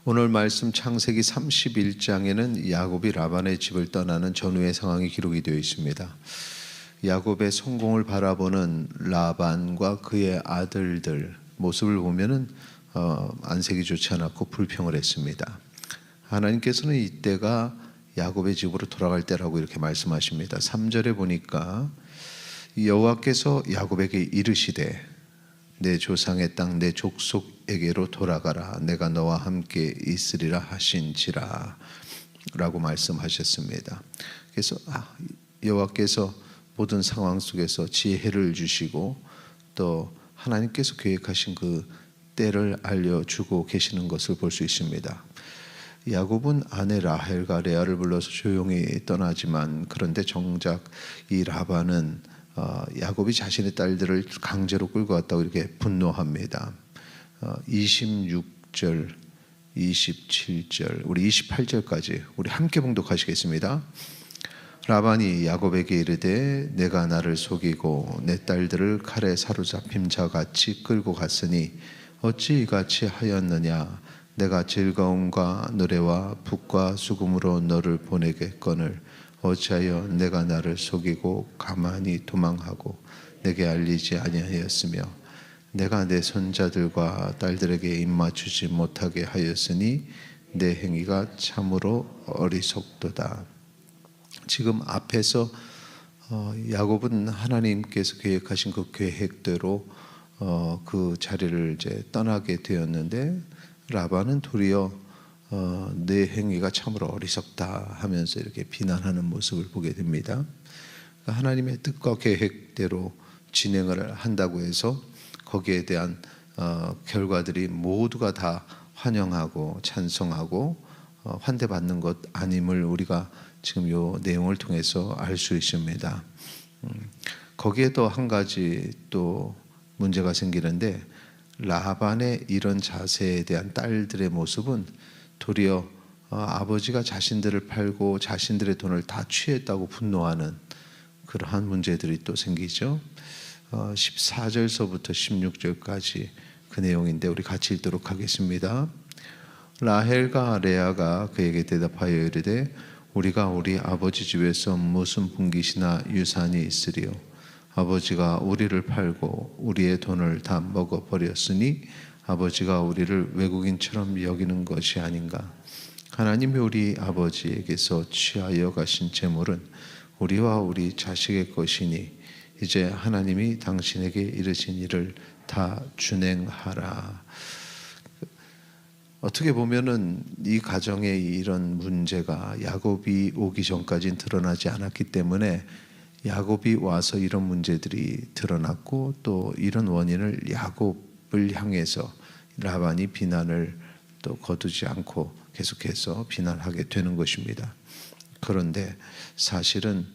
오늘 말씀 창세기 31장에는 야곱이 라반의 집을 떠나는 전후의 상황이 기록이 되어 있습니다. 야곱의 성공을 바라보는 라반과 그의 아들들 모습을 보면은 안색이 좋지 않았고 불평을 했습니다. 하나님께서는 이때가 야곱의 집으로 돌아갈 때라고 이렇게 말씀하십니다. 3절에 보니까 여호와께서 야곱에게 이르시되 내 조상의 땅 내 족속에게로 돌아가라 내가 너와 함께 있으리라 하신지라 라고 말씀하셨습니다. 그래서 여호와께서 모든 상황 속에서 지혜를 주시고 또 하나님께서 계획하신 그 때를 알려주고 계시는 것을 볼 수 있습니다. 야곱은 아내 라헬과 레아를 불러서 조용히 떠나지만 그런데 정작 이 라반은 야곱이 자신의 딸들을 강제로 끌고 왔다고 이렇게 분노합니다. 26절, 27절, 우리 28절까지 우리 함께 봉독하시겠습니다. 라반이 야곱에게 이르되 내가 나를 속이고 내 딸들을 칼에 사로잡힌 자같이 끌고 갔으니 어찌 이같이 하였느냐. 내가 즐거움과 노래와 북과 수금으로 너를 보내겠거늘 어찌하여 내가 나를 속이고 가만히 도망하고 내게 알리지 아니하였으며 내가 내 손자들과 딸들에게 입맞추지 못하게 하였으니 내 행위가 참으로 어리석도다. 지금 앞에서 야곱은 하나님께서 계획하신 그 계획대로 그 자리를 이제 떠나게 되었는데 라반은 도리어 내 행위가 참으로 어리석다 하면서 이렇게 비난하는 모습을 보게 됩니다. 하나님의 뜻과 계획대로 진행을 한다고 해서 거기에 대한 결과들이 모두가 다 환영하고 찬성하고 환대받는 것 아님을 우리가 지금 이 내용을 통해서 알 수 있습니다. 거기에 또 한 가지 또 문제가 생기는데 라반의 이런 자세에 대한 딸들의 모습은 도리어 아버지가 자신들을 팔고 자신들의 돈을 다 취했다고 분노하는 그러한 문제들이 또 생기죠. 14절서부터 16절까지 그 내용인데 우리 같이 읽도록 하겠습니다. 라헬과 레아가 그에게 대답하여 이르되 우리가 우리 아버지 집에서 무슨 분깃이나 유산이 있으리요. 아버지가 우리를 팔고 우리의 돈을 다 먹어버렸으니 아버지가 우리를 외국인처럼 여기는 것이 아닌가. 하나님이 우리 아버지에게서 취하여 가신 재물은 우리와 우리 자식의 것이니 이제 하나님이 당신에게 이르신 일을 다 준행하라. 어떻게 보면은 이 가정에 이런 문제가 야곱이 오기 전까지는 드러나지 않았기 때문에 야곱이 와서 이런 문제들이 드러났고 또 이런 원인을 야곱을 향해서 라반이 비난을 또 거두지 않고 계속해서 비난하게 되는 것입니다. 그런데 사실은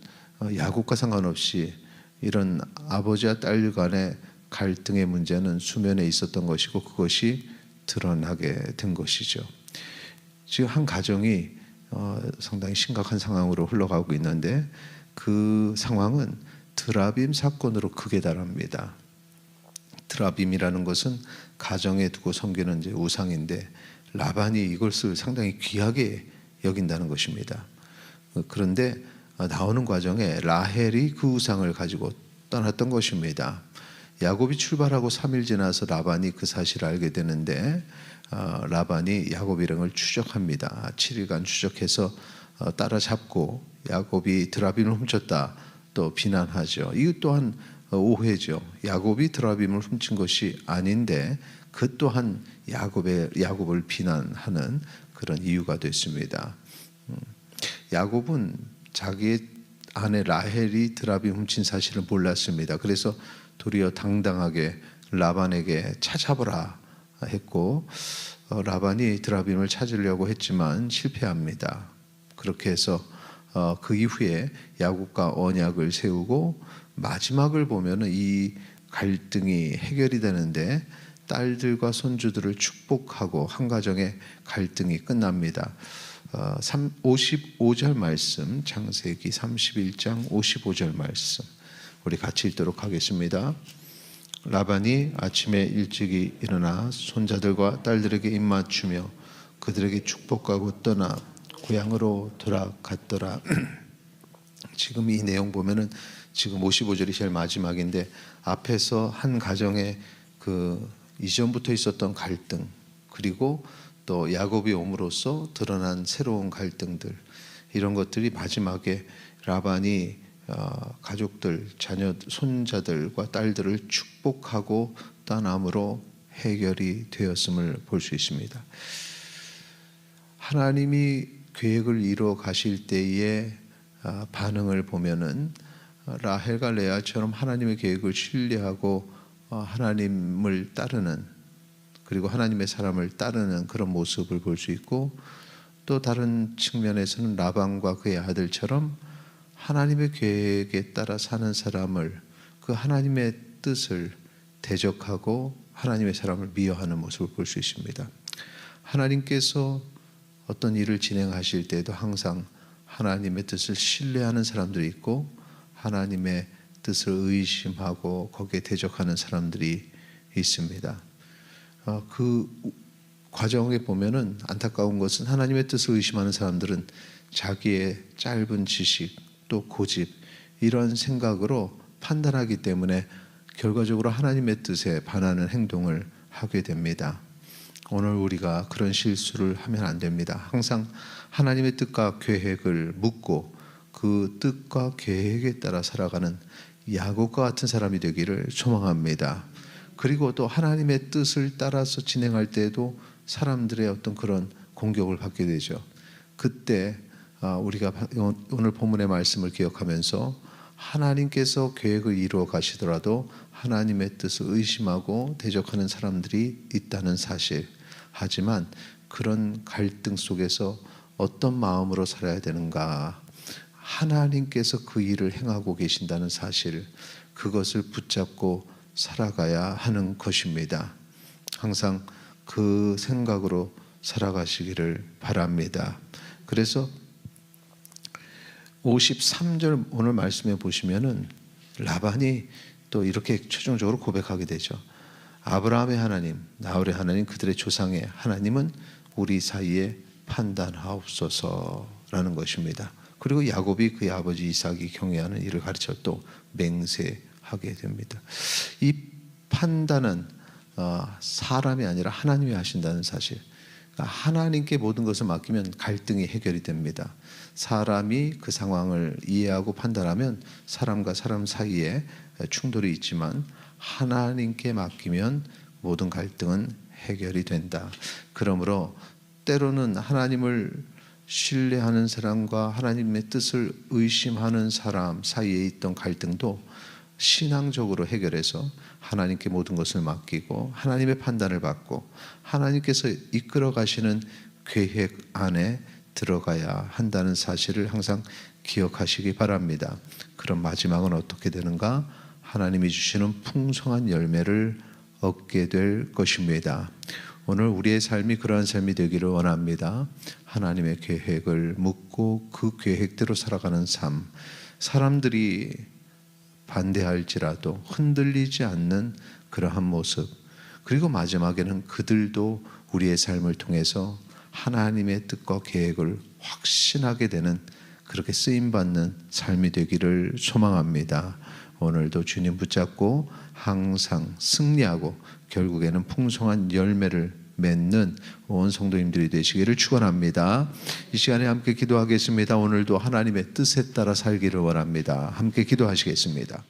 야곱과 상관없이 이런 아버지와 딸 간의 갈등의 문제는 수면에 있었던 것이고 그것이 드러나게 된 것이죠. 지금 한 가정이 상당히 심각한 상황으로 흘러가고 있는데 그 상황은 드라빔 사건으로 극에 달합니다. 드라빔이라는 것은 가정에 두고 섬기는 이제 우상인데 라반이 이것을 상당히 귀하게 여긴다는 것입니다. 그런데 나오는 과정에 라헬이 그 우상을 가지고 떠났던 것입니다. 야곱이 출발하고 3일 지나서 라반이 그 사실을 알게 되는데 라반이 야곱 일행을 추적합니다. 7일간 추적해서 따라잡고 야곱이 드라빔을 훔쳤다 또 비난하죠. 이것 또한 오해죠. 야곱이 드라빔을 훔친 것이 아닌데 그 또한 야곱을 비난하는 그런 이유가 됐습니다. 야곱은 자기의 아내 라헬이 드라빔 훔친 사실을 몰랐습니다. 그래서 도리어 당당하게 라반에게 찾아보라 했고 라반이 드라빔을 찾으려고 했지만 실패합니다. 그렇게 해서 그 이후에 야곱과 언약을 세우고 마지막을 보면은 이 갈등이 해결이 되는데 딸들과 손주들을 축복하고 한 가정의 갈등이 끝납니다. 55절 말씀, 창세기 31장 55절 말씀 우리 같이 읽도록 하겠습니다. 라반이 아침에 일찍이 일어나 손자들과 딸들에게 입맞추며 그들에게 축복하고 떠나 고향으로 돌아갔더라. 지금 이 내용 보면은 지금 55절이 제일 마지막인데 앞에서 한 가정에 그 이전부터 있었던 갈등, 그리고 또 야곱이 옴으로써 드러난 새로운 갈등들, 이런 것들이 마지막에 라반이 가족들, 자녀, 손자들과 딸들을 축복하고 떠남으로 해결이 되었음을 볼 수 있습니다. 하나님이 계획을 이루어 가실 때의 반응을 보면은 라헬과 레아처럼 하나님의 계획을 신뢰하고 하나님을 따르는, 그리고 하나님의 사람을 따르는 그런 모습을 볼 수 있고, 또 다른 측면에서는 라반과 그의 아들처럼 하나님의 계획에 따라 사는 사람을, 그 하나님의 뜻을 대적하고 하나님의 사람을 미워하는 모습을 볼 수 있습니다. 하나님께서 어떤 일을 진행하실 때에도 항상 하나님의 뜻을 신뢰하는 사람들이 있고 하나님의 뜻을 의심하고 거기에 대적하는 사람들이 있습니다. 그 과정에 보면은 안타까운 것은 하나님의 뜻을 의심하는 사람들은 자기의 짧은 지식 또 고집, 이런 생각으로 판단하기 때문에 결과적으로 하나님의 뜻에 반하는 행동을 하게 됩니다. 오늘 우리가 그런 실수를 하면 안 됩니다. 항상 하나님의 뜻과 계획을 묻고 그 뜻과 계획에 따라 살아가는 야곱과 같은 사람이 되기를 소망합니다. 그리고 또 하나님의 뜻을 따라서 진행할 때에도 사람들의 어떤 그런 공격을 받게 되죠. 그때 우리가 오늘 본문의 말씀을 기억하면서 하나님께서 계획을 이루어 가시더라도 하나님의 뜻을 의심하고 대적하는 사람들이 있다는 사실, 하지만 그런 갈등 속에서 어떤 마음으로 살아야 되는가, 하나님께서 그 일을 행하고 계신다는 사실, 그것을 붙잡고 살아가야 하는 것입니다. 항상 그 생각으로 살아가시기를 바랍니다. 그래서 53절 오늘 말씀해 보시면은 라반이 또 이렇게 최종적으로 고백하게 되죠. 아브라함의 하나님, 나홀의 하나님, 그들의 조상의 하나님은 우리 사이에 판단하옵소서라는 것입니다. 그리고 야곱이 그의 아버지 이삭이 경외하는 이를 가르쳐 또 맹세하게 됩니다. 이 판단은 사람이 아니라 하나님이 하신다는 사실, 하나님께 모든 것을 맡기면 갈등이 해결이 됩니다. 사람이 그 상황을 이해하고 판단하면 사람과 사람 사이에 충돌이 있지만 하나님께 맡기면 모든 갈등은 해결이 된다. 그러므로 때로는 하나님을 신뢰하는 사람과 하나님의 뜻을 의심하는 사람 사이에 있던 갈등도 신앙적으로 해결해서 하나님께 모든 것을 맡기고 하나님의 판단을 받고 하나님께서 이끌어 가시는 계획 안에 들어가야 한다는 사실을 항상 기억하시기 바랍니다. 그럼 마지막은 어떻게 되는가? 하나님이 주시는 풍성한 열매를 얻게 될 것입니다. 오늘 우리의 삶이 그러한 삶이 되기를 원합니다. 하나님의 계획을 묻고 그 계획대로 살아가는 삶, 사람들이 반대할지라도 흔들리지 않는 그러한 모습, 그리고 마지막에는 그들도 우리의 삶을 통해서 하나님의 뜻과 계획을 확신하게 되는, 그렇게 쓰임받는 삶이 되기를 소망합니다. 오늘도 주님 붙잡고 항상 승리하고 결국에는 풍성한 열매를 맺는 온 성도님들이 되시기를 축원합니다. 이 시간에 함께 기도하겠습니다. 오늘도 하나님의 뜻에 따라 살기를 원합니다. 함께 기도하시겠습니다.